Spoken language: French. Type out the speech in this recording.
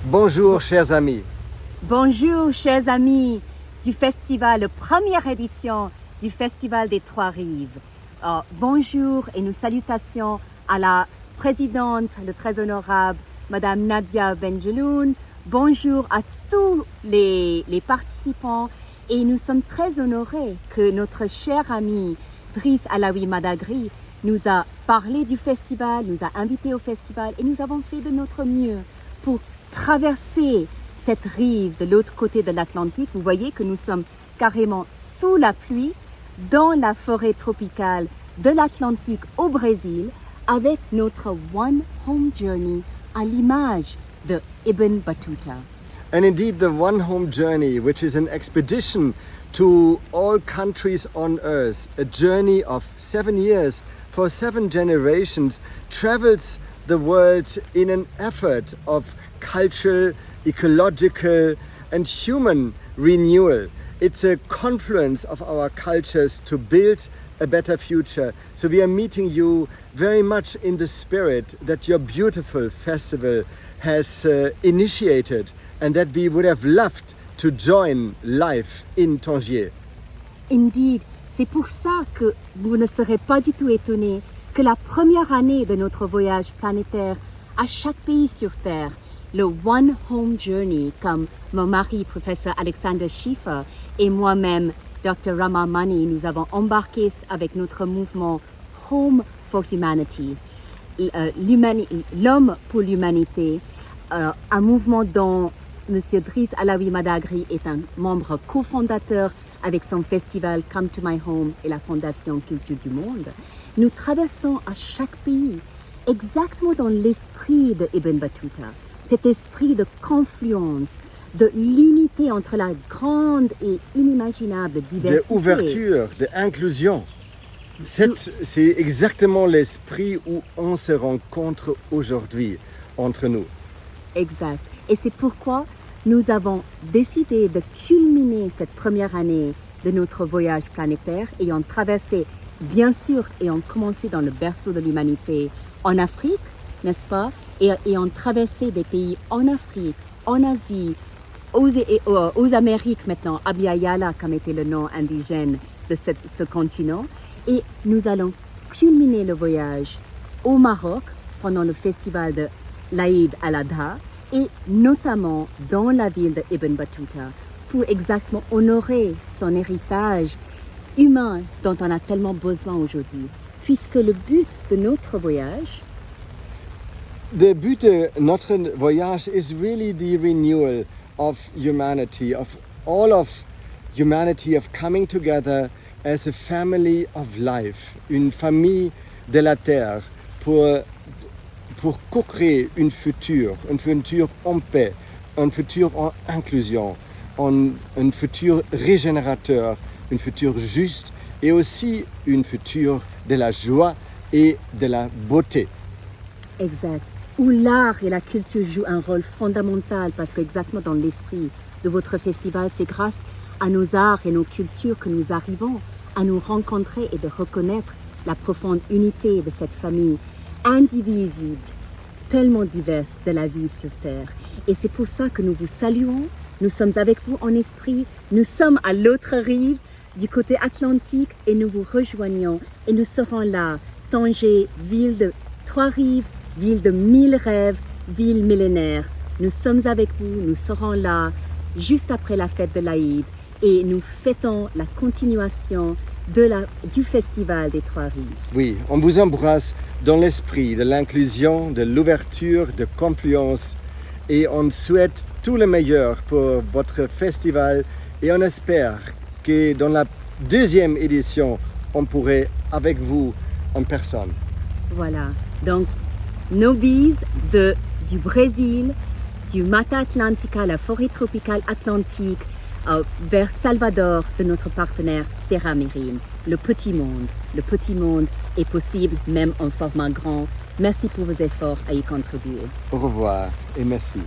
Bonjour, chers amis. Bonjour, chers amis du festival, première édition du Festival des Trois-Rives. Bonjour et nos salutations à la présidente, le très honorable Madame Nadia Benjeloun. Bonjour à tous les participants et nous sommes très honorés que notre cher ami Driss Alaoui Madagri nous a parlé du festival, nous a invités au festival et nous avons fait de notre mieux pour traverser cette rive de l'autre côté de l'Atlantique. Vous voyez que nous sommes carrément sous la pluie, dans la forêt tropicale de l'Atlantique au Brésil, avec notre One Home Journey à l'image de Ibn Battuta. And indeed, the One Home Journey, which is an expedition to all countries on earth, a journey of 7 years for 7 generations, travels the world in an effort of cultural, ecological and human renewal. It's a confluence of our cultures to build a better future. So we are meeting you very much in the spirit that your beautiful festival has initiated and that we would have loved to join live in Tangier. Indeed, c'est pour ça que vous ne serez pas du tout étonnés que la première année de notre voyage planétaire à chaque pays sur Terre, le One Home Journey, comme mon mari, professeur Alexander Schiffer, et moi-même, Dr. Rama Mani, nous avons embarqué avec notre mouvement Home for Humanity, l'homme pour l'humanité, un mouvement dont M. Driss Alaoui Madagri est un membre cofondateur avec son festival Come to My Home et la Fondation Culture du Monde. Nous traversons à chaque pays exactement dans l'esprit de Ibn Battuta, cet esprit de confluence, de l'unité entre la grande et inimaginable diversité. D'ouverture, d'inclusion. C'est exactement l'esprit où on se rencontre aujourd'hui entre nous. Exact. Et c'est pourquoi nous avons décidé de culminer cette première année de notre voyage planétaire ayant traversé, bien sûr, et on commencé dans le berceau de l'humanité en Afrique, n'est-ce pas, et ayant traversé des pays en Afrique, en Asie, aux Amériques maintenant, Abya Yala comme était le nom indigène de ce continent, et nous allons culminer le voyage au Maroc pendant le festival de l'Aïd al-Adha et notamment dans la ville de Ibn Battuta pour exactement honorer son héritage humain dont on a tellement besoin aujourd'hui, puisque le but de notre voyage, the but de notre voyage is really the renewal of humanity, of all of humanity, of coming together as a family of life, une famille de la terre, pour co-créer un futur en paix, un futur en inclusion, un futur régénérateur, un futur juste et aussi un futur de la joie et de la beauté. Exact, où l'art et la culture jouent un rôle fondamental parce qu'exactement dans l'esprit de votre festival, c'est grâce à nos arts et nos cultures que nous arrivons à nous rencontrer et de reconnaître la profonde unité de cette famille indivisible, tellement diverse de la vie sur Terre. Et c'est pour ça que nous vous saluons, nous sommes avec vous en esprit, nous sommes à l'autre rive du côté atlantique et nous vous rejoignons et nous serons là, Tanger, ville de Trois-Rives, ville de 1000 rêves, ville millénaire. Nous sommes avec vous, nous serons là juste après la fête de l'Aïd et nous fêtons la continuation du Festival des Trois-Rives. Oui, on vous embrasse dans l'esprit de l'inclusion, de l'ouverture, de confluence et on souhaite tout le meilleur pour votre festival et on espère que dans la deuxième édition, on pourrait avec vous en personne. Voilà, donc nos bises du Brésil, du Mata Atlantica, la forêt tropicale atlantique, vers Salvador de notre partenaire Terra Mirim. Le petit monde est possible même en format grand. Merci pour vos efforts à y contribuer. Au revoir et merci.